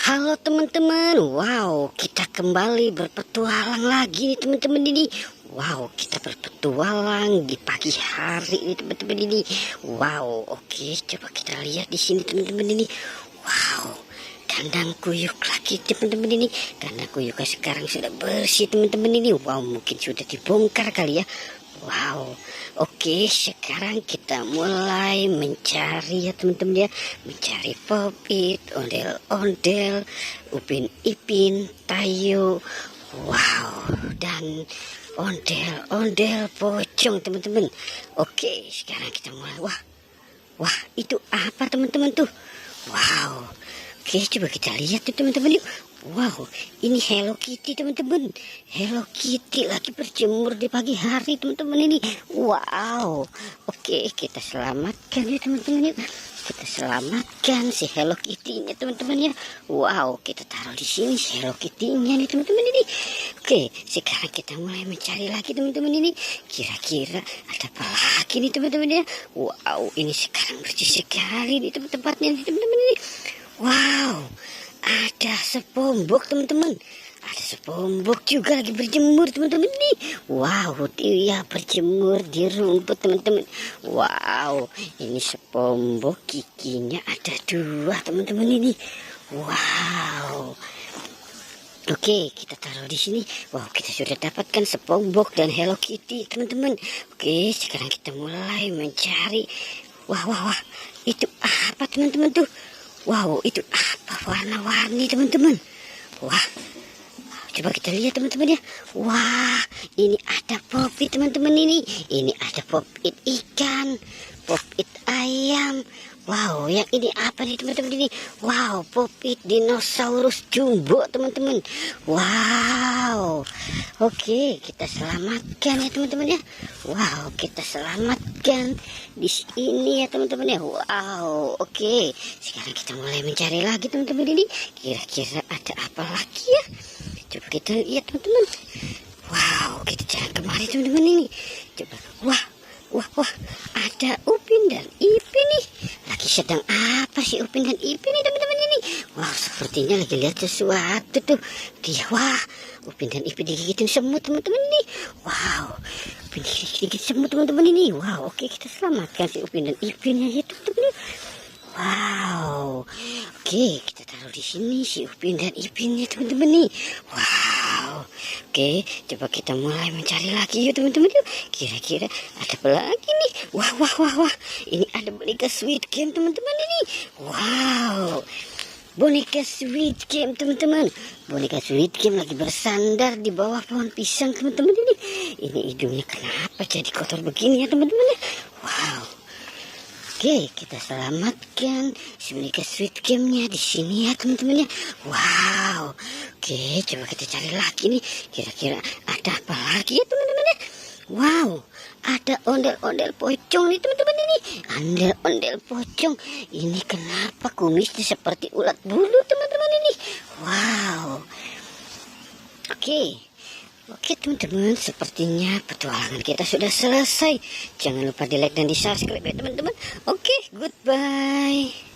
Halo teman-teman, wow kita kembali berpetualang lagi nih teman-teman ini. Wow kita berpetualang di pagi hari nih teman-teman ini. Wow oke, coba kita lihat di sini teman-teman ini. Wow kandang kuyuk lagi teman-teman ini. Kandang kuyuknya sekarang sudah bersih teman-teman ini. Wow mungkin sudah dibongkar kali ya. Wow, oke sekarang kita mulai mencari ya teman-teman ya. Mencari popit, ondel-ondel, upin-ipin, tayo. Wow, dan ondel-ondel pocong teman-teman. Oke sekarang kita mulai. Wah itu apa teman-teman tuh? Wow, oke coba kita lihat tuh teman-teman yuk. Wow, ini Hello Kitty teman-teman. Hello Kitty lagi berjemur di pagi hari teman-teman ini. Wow, oke kita selamatkan ya teman-teman yuk. Kita selamatkan si Hello Kitty-nya teman-teman ya. Wow, kita taruh di sini si Hello Kitty-nya nih teman-teman ini. Oke, sekarang kita mulai mencari lagi teman-teman ini. Kira-kira ada apa lagi nih teman-teman ya. Wow, ini sekarang bersih sekali di tempat-tempatnya nih teman-teman ini. Wow, ada sepombok teman-teman. Ada sepombok juga lagi berjemur teman-teman ini. Wow dia berjemur di rumput teman-teman. Wow ini sepombok giginya ada 2 teman-teman ini. Wow. Oke kita taruh di sini. Wow kita sudah dapatkan sepombok dan Hello Kitty teman-teman. Oke sekarang kita mulai mencari. Wah itu apa teman-teman tuh? Wow itu apa warna-warni teman-teman. Wah coba kita lihat teman-teman ya. Wah ini ada popit teman-teman ini. Ini ada popit ikan, popit ayam. Wow yang ini apa nih teman-teman ini? Wow popit dinosaurus jumbo teman-teman. Wow oke kita selamatkan ya teman-teman ya. Wow kita selamatkan di sini ya teman-teman ya. Wow oke sekarang kita mulai mencari lagi teman-teman ini. Kira-kira ada apa lagi ya? Coba kita lihat teman-teman. Wow kita jalan kemari teman-teman ini. Coba wah ada Upin dan Ipin nih. Lagi sedang apa sih Upin dan Ipin nih teman-teman ini? Wow sepertinya lagi lihat sesuatu tuh. Dia Upin dan Ipin digigitin semut teman-teman ini. Wow Upin digigit semut teman-teman ini. Wow oke kita selamatkan si Upin dan Ipinnya ya teman-teman. Wow, oke kita taruh di sini si Upin dan Ipinnya teman-teman nih. Wow, oke coba kita mulai mencari lagi yuk teman-teman yuk. Kira-kira ada apa lagi nih? Wah, ini ada boneka Squid Game teman-teman ini. Wow, boneka Squid Game teman-teman. Boneka Squid Game lagi bersandar di bawah pohon pisang teman-teman ini. Ini hidungnya kenapa jadi kotor begini ya teman-teman ya? Wow. Oke, kita selamatkan si boneka Squid Game-nya di sini ya teman-teman ya. Wow. Oke, coba kita cari lagi nih. Kira-kira ada apa lagi ya teman-teman ya? Wow, ada ondel-ondel pocong nih teman-teman ini. Ondel-ondel pocong. Ini kenapa kumisnya seperti ulat bulu teman-teman ini? Wow. Oke teman-teman, sepertinya petualangan kita sudah selesai. Jangan lupa di like dan di subscribe ya teman-teman. Oke, goodbye.